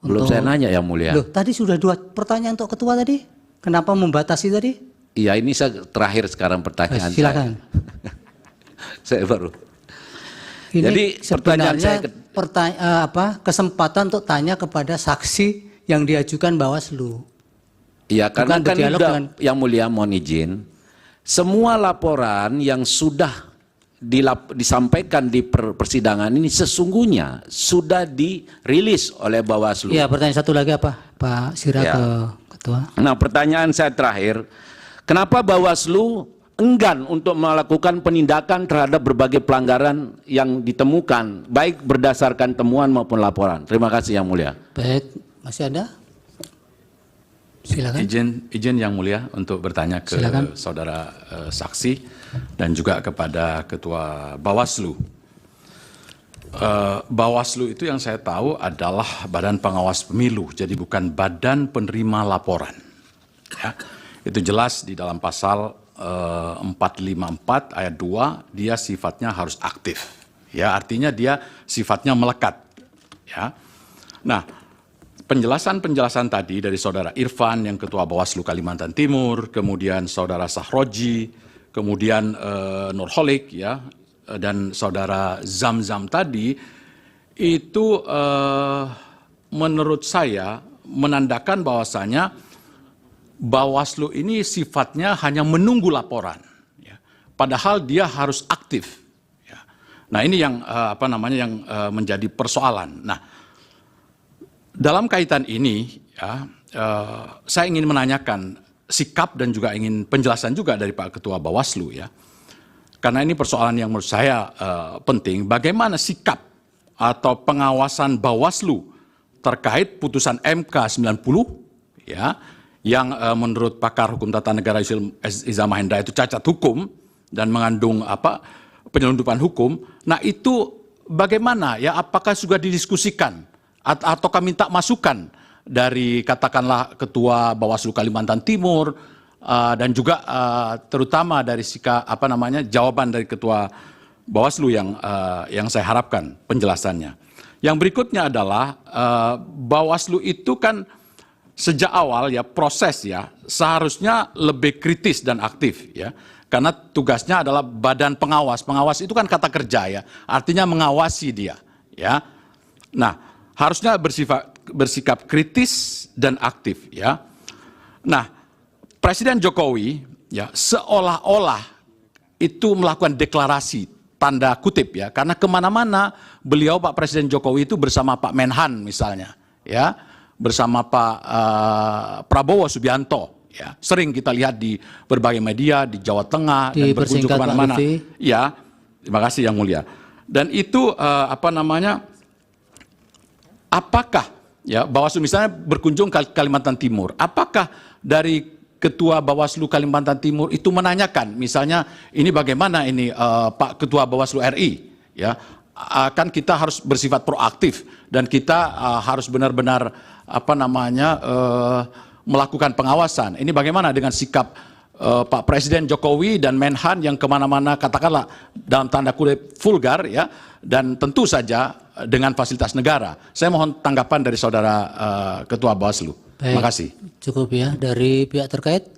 Belum saya nanya Yang Mulia. Loh, tadi sudah 2 pertanyaan untuk ketua tadi. Kenapa membatasi tadi? Iya, ini saya terakhir sekarang pertanyaan Silakan. saya baru. Ini Jadi pertanyaan saya kesempatan untuk tanya kepada saksi yang diajukan Bawaslu. Iya, karena Bukan kan berdialog udah, dengan- Yang Mulia mohon izin, semua laporan yang sudah disampaikan di persidangan ini sesungguhnya sudah dirilis oleh Bawaslu. Iya, pertanyaan satu lagi apa, Pak Sira Ya. ke ketua? Nah, pertanyaan saya terakhir, kenapa Bawaslu enggan untuk melakukan penindakan terhadap berbagai pelanggaran yang ditemukan, baik berdasarkan temuan maupun laporan? Terima kasih Yang Mulia. Baik, masih ada? Silakan. Izin Yang Mulia untuk bertanya ke Silakan. saudara saksi dan juga kepada Ketua Bawaslu. Bawaslu itu yang saya tahu adalah Badan Pengawas Pemilu, jadi bukan Badan Penerima Laporan. Ya, itu jelas di dalam pasal 454 ayat 2, dia sifatnya harus aktif. Ya, artinya dia sifatnya melekat. Ya. Nah, penjelasan tadi dari saudara Irfan yang Ketua Bawaslu Kalimantan Timur, kemudian saudara Sahroji, kemudian Nurholik ya, dan saudara Zamzam tadi itu menurut saya menandakan bahwasanya Bawaslu ini sifatnya hanya menunggu laporan, ya. Padahal dia harus aktif. Ya. Nah ini yang yang menjadi persoalan. Nah, dalam kaitan ini, ya, saya ingin menanyakan sikap dan juga ingin penjelasan juga dari Pak Ketua Bawaslu, ya, karena ini persoalan yang menurut saya penting. Bagaimana sikap atau pengawasan Bawaslu terkait putusan MK 90, ya, yang menurut pakar hukum tata negara Iza Mahendra itu cacat hukum dan mengandung penyelundupan hukum. Nah itu bagaimana, ya, apakah sudah didiskusikan ataukah minta masukan dari katakanlah Ketua Bawaslu Kalimantan Timur dan juga terutama dari jawaban dari Ketua Bawaslu yang saya harapkan penjelasannya. Yang berikutnya adalah Bawaslu itu kan sejak awal ya proses ya seharusnya lebih kritis dan aktif ya, karena tugasnya adalah badan pengawas. Pengawas itu kan kata kerja ya, artinya mengawasi dia ya. Nah, harusnya bersikap kritis dan aktif ya. Nah, Presiden Jokowi ya seolah-olah itu melakukan deklarasi tanda kutip ya, karena kemana-mana beliau Pak Presiden Jokowi itu bersama Pak Menhan misalnya ya, bersama Pak Prabowo Subianto ya, sering kita lihat di berbagai media di Jawa Tengah dan berkunjung kemana-mana. Ya, terima kasih Yang Mulia. Dan itu apakah ya Bawaslu misalnya berkunjung ke Kalimantan Timur, apakah dari Ketua Bawaslu Kalimantan Timur itu menanyakan misalnya ini bagaimana ini Pak Ketua Bawaslu RI ya, kan kita harus bersifat proaktif dan kita harus benar-benar melakukan pengawasan. Ini bagaimana dengan sikap Pak Presiden Jokowi dan Menhan yang kemana-mana katakanlah dalam tanda kutip vulgar ya, dan tentu saja dengan fasilitas negara. Saya mohon tanggapan dari saudara Ketua Bawaslu. Terima kasih. Cukup ya dari pihak terkait.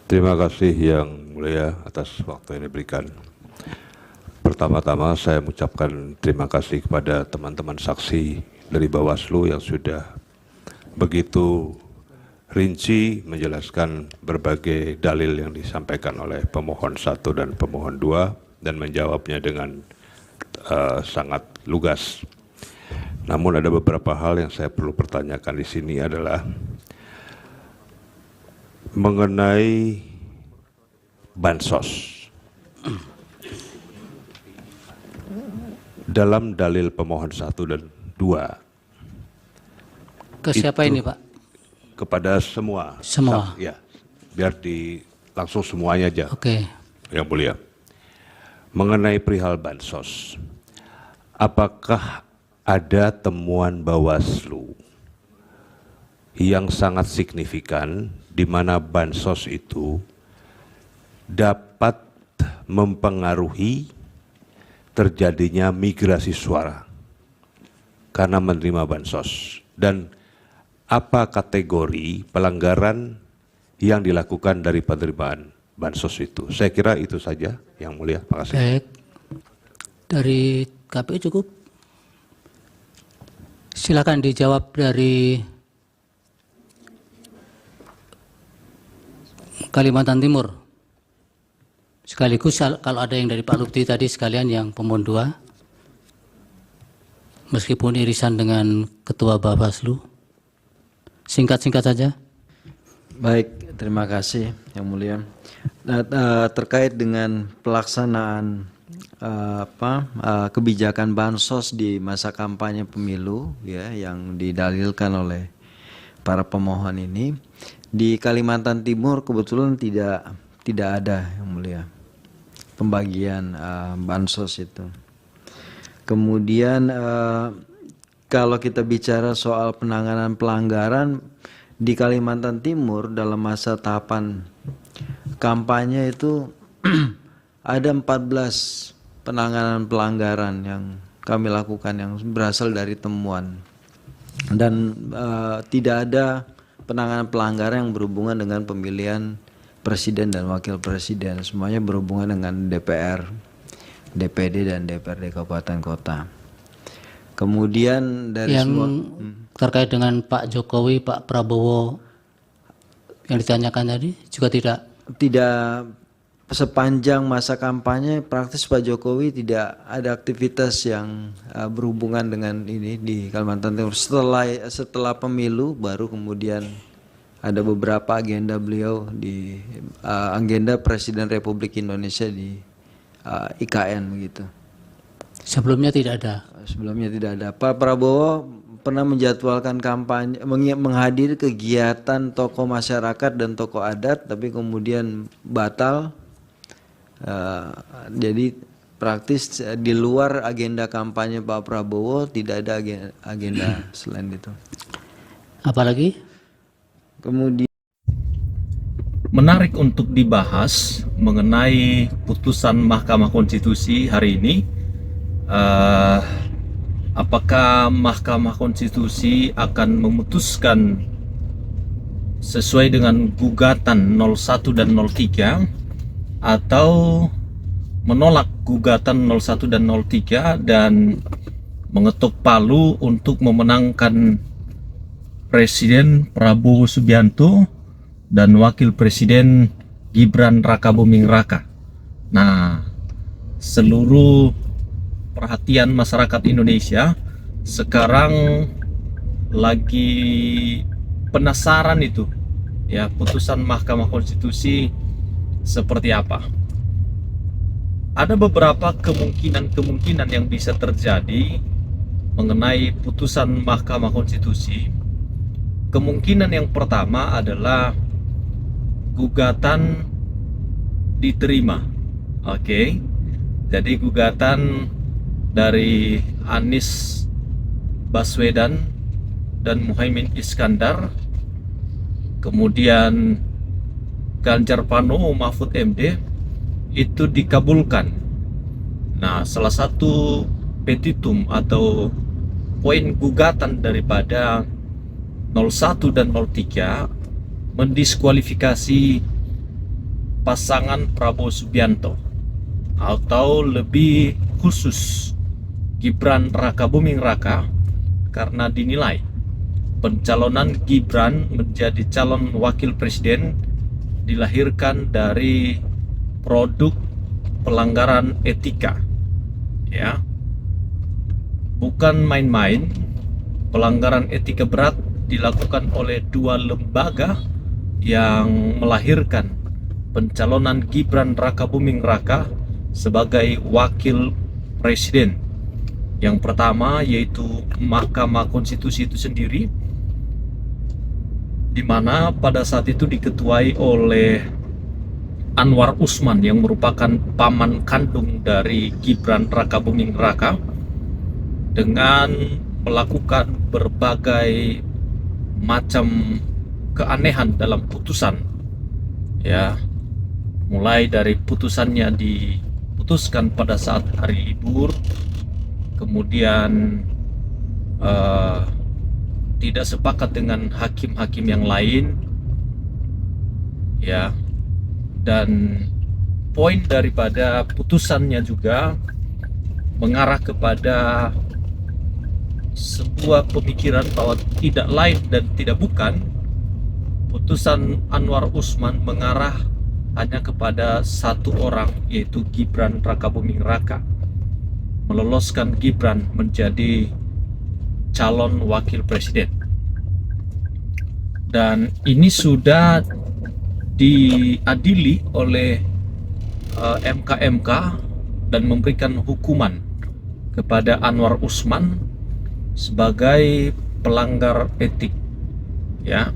Terima kasih Yang Mulia atas waktu yang diberikan. Pertama-tama saya mengucapkan terima kasih kepada teman-teman saksi dari Bawaslu yang sudah begitu rinci menjelaskan berbagai dalil yang disampaikan oleh pemohon 1 dan pemohon 2 dan menjawabnya dengan sangat lugas. Namun ada beberapa hal yang saya perlu pertanyakan di sini adalah mengenai bansos. Dalam dalil pemohon 1 dan 2. Ke siapa ini Pak? Kepada semua. Semua. Ya, biar langsung semuanya aja. Oke. Yang Mulia. Mengenai perihal bansos, apakah ada temuan Bawaslu yang sangat signifikan di mana bansos itu dapat mempengaruhi terjadinya migrasi suara karena menerima bansos, dan apa kategori pelanggaran yang dilakukan dari penerimaan bansos itu. Saya kira itu saja, Yang Mulia. Terima kasih. Baik. Dari KPU cukup. Silakan dijawab dari Kalimantan Timur. Sekaligus kalau ada yang dari Pak Lutfi tadi sekalian yang pemohon 2. Meskipun irisan dengan Ketua Bawaslu. Singkat-singkat saja. Baik, terima kasih Yang Mulia. Nah, terkait dengan pelaksanaan kebijakan bansos di masa kampanye pemilu ya yang didalilkan oleh para pemohon ini, di Kalimantan Timur kebetulan tidak ada Yang Mulia pembagian bansos itu. Kemudian kalau kita bicara soal penanganan pelanggaran di Kalimantan Timur dalam masa tahapan kampanye itu ada 14 penanganan pelanggaran yang kami lakukan yang berasal dari temuan, dan tidak ada penanganan pelanggaran yang berhubungan dengan pemilihan presiden dan wakil presiden. Semuanya berhubungan dengan DPR, DPD dan DPRD kabupaten kota. Kemudian dari yang semua terkait dengan Pak Jokowi, Pak Prabowo yang ditanyakan tadi juga tidak sepanjang masa kampanye praktis Pak Jokowi tidak ada aktivitas yang berhubungan dengan ini di Kalimantan Timur. Setelah pemilu baru kemudian ada beberapa agenda beliau di agenda Presiden Republik Indonesia di IKN begitu. sebelumnya tidak ada. Sebelumnya tidak ada. Pak Prabowo pernah menjadwalkan kampanye, menghadiri kegiatan tokoh masyarakat dan tokoh adat, tapi kemudian batal. Jadi praktis di luar agenda kampanye Pak Prabowo tidak ada agenda selain itu. Apalagi? Kemudian menarik untuk dibahas mengenai putusan Mahkamah Konstitusi hari ini. Apakah Mahkamah Konstitusi akan memutuskan sesuai dengan gugatan 01 dan 03 atau menolak gugatan 01 dan 03 dan mengetuk palu untuk memenangkan Presiden Prabowo Subianto dan Wakil Presiden Gibran Rakabuming Raka. Nah, seluruh perhatian masyarakat Indonesia sekarang lagi penasaran itu ya, putusan Mahkamah Konstitusi seperti apa. Ada beberapa kemungkinan yang bisa terjadi mengenai putusan Mahkamah Konstitusi. Kemungkinan yang pertama adalah gugatan diterima. Oke. Jadi gugatan dari Anies Baswedan dan Muhaimin Iskandar, kemudian Ganjar Pranowo, Mahfud MD, itu dikabulkan. Nah, salah satu petitum atau poin gugatan daripada 01 dan 03 mendiskualifikasi pasangan Prabowo Subianto, atau lebih khusus Gibran Rakabuming Raka, karena dinilai pencalonan Gibran menjadi calon wakil presiden dilahirkan dari produk pelanggaran etika, ya, bukan main-main. Pelanggaran etika berat dilakukan oleh dua lembaga yang melahirkan pencalonan Gibran Rakabuming Raka sebagai wakil presiden. Yang pertama yaitu Mahkamah Konstitusi itu sendiri, di mana pada saat itu diketuai oleh Anwar Usman yang merupakan paman kandung dari Gibran Rakabuming Raka, dengan melakukan berbagai macam keanehan dalam putusan, ya, mulai dari putusannya diputuskan pada saat hari libur, kemudian tidak sepakat dengan hakim-hakim yang lain, ya, dan poin daripada putusannya juga mengarah kepada sebuah pemikiran bahwa tidak lain dan tidak bukan putusan Anwar Usman mengarah hanya kepada satu orang, yaitu Gibran Rakabuming Raka, meloloskan Gibran menjadi calon wakil presiden. Dan ini sudah diadili oleh MK dan memberikan hukuman kepada Anwar Usman sebagai pelanggar etik, ya.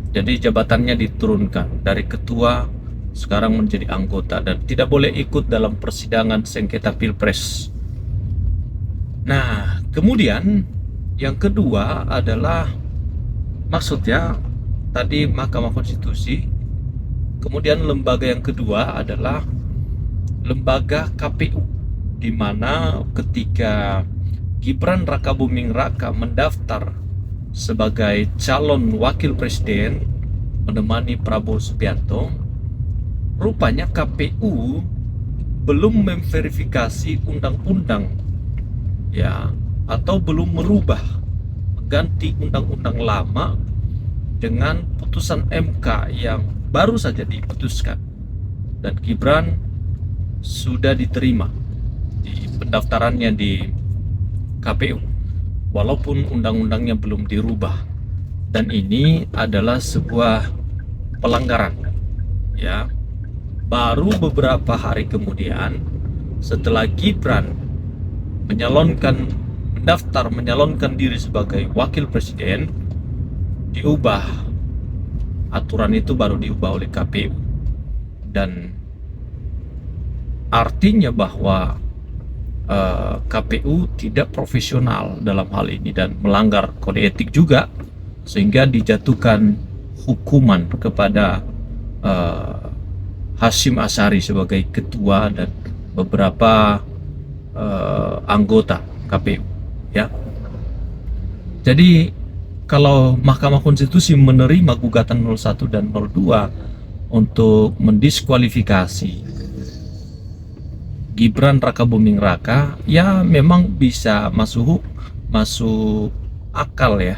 Jadi jabatannya diturunkan dari ketua sekarang menjadi anggota dan tidak boleh ikut dalam persidangan sengketa Pilpres. Nah, kemudian yang kedua adalah, maksudnya tadi Mahkamah Konstitusi, kemudian lembaga yang kedua adalah lembaga KPU, di mana ketika Gibran Rakabuming Raka mendaftar sebagai calon wakil presiden menemani Prabowo Subianto, rupanya KPU belum memverifikasi undang-undang, ya, atau belum merubah, mengganti undang-undang lama dengan putusan MK yang baru saja diputuskan, dan Gibran sudah diterima di pendaftarannya di KPU walaupun undang-undangnya belum dirubah. Dan ini adalah sebuah pelanggaran, ya. Baru beberapa hari kemudian setelah Gibran mendaftar menyalonkan diri sebagai wakil presiden, diubah aturan itu, baru diubah oleh KPU, dan artinya bahwa KPU tidak profesional dalam hal ini dan melanggar kode etik juga, sehingga dijatuhkan hukuman kepada Hasyim Asyari sebagai ketua dan beberapa anggota KPU, ya. Jadi kalau Mahkamah Konstitusi menerima gugatan 01 dan 02 untuk mendiskualifikasi Gibran Rakabuming Raka, ya memang bisa masuk akal, ya.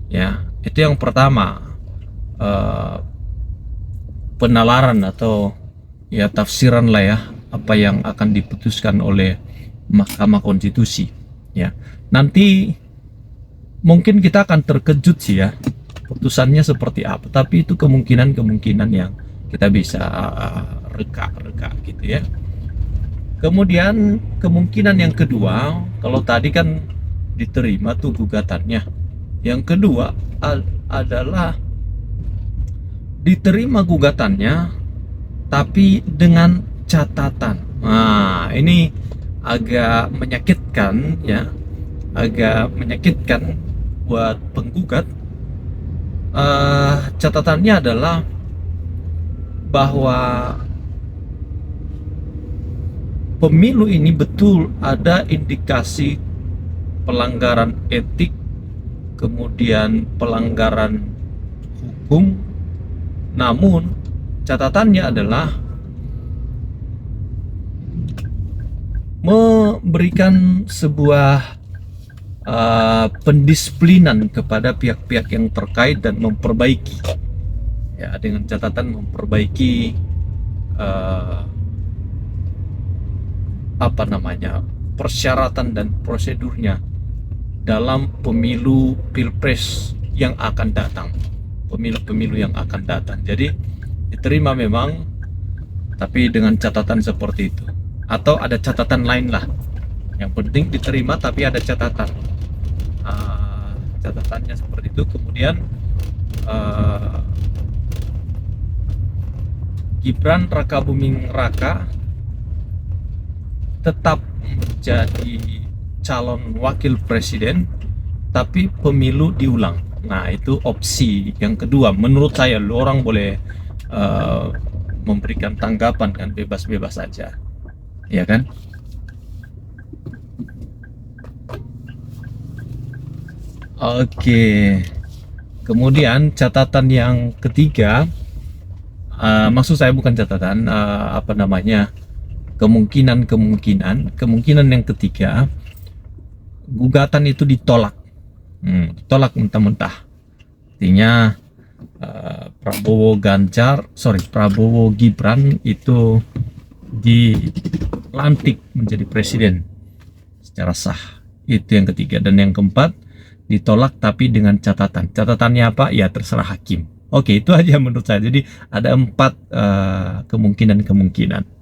Ya, itu yang pertama, penalaran atau ya tafsiran lah, ya, apa yang akan diputuskan oleh Mahkamah Konstitusi, ya. Nanti mungkin kita akan terkejut sih, ya, putusannya seperti apa, tapi itu kemungkinan yang kita bisa reka gitu, ya. Kemudian kemungkinan yang kedua, kalau tadi kan diterima tuh gugatannya, yang kedua adalah diterima gugatannya tapi dengan catatan. Nah, ini agak menyakitkan, ya, agak menyakitkan buat penggugat. Catatannya adalah bahwa pemilu ini betul ada indikasi pelanggaran etik, kemudian pelanggaran hukum, namun catatannya adalah memberikan sebuah pendisiplinan kepada pihak-pihak yang terkait dan memperbaiki, ya, dengan catatan memperbaiki persyaratan dan prosedurnya dalam pemilu Pilpres yang akan datang, pemilu-pemilu yang akan datang. Jadi diterima memang, tapi dengan catatan seperti itu, atau ada catatan lain lah. Yang penting diterima tapi ada catatan. Catatannya seperti itu. Kemudian Gibran Rakabuming Raka tetap menjadi calon wakil presiden tapi pemilu diulang. Nah, itu opsi yang kedua menurut saya. Orang boleh memberikan tanggapan kan bebas-bebas saja, ya kan? Oke, kemudian catatan yang ketiga, maksud saya bukan catatan, kemungkinan yang ketiga, gugatan itu ditolak, ditolak mentah-mentah. Artinya Prabowo Gibran itu dilantik menjadi presiden secara sah. Itu yang ketiga. Dan yang keempat, ditolak tapi dengan catatan. Catatannya apa? Ya terserah hakim. Oke, itu aja menurut saya. Jadi ada 4 kemungkinan-kemungkinan.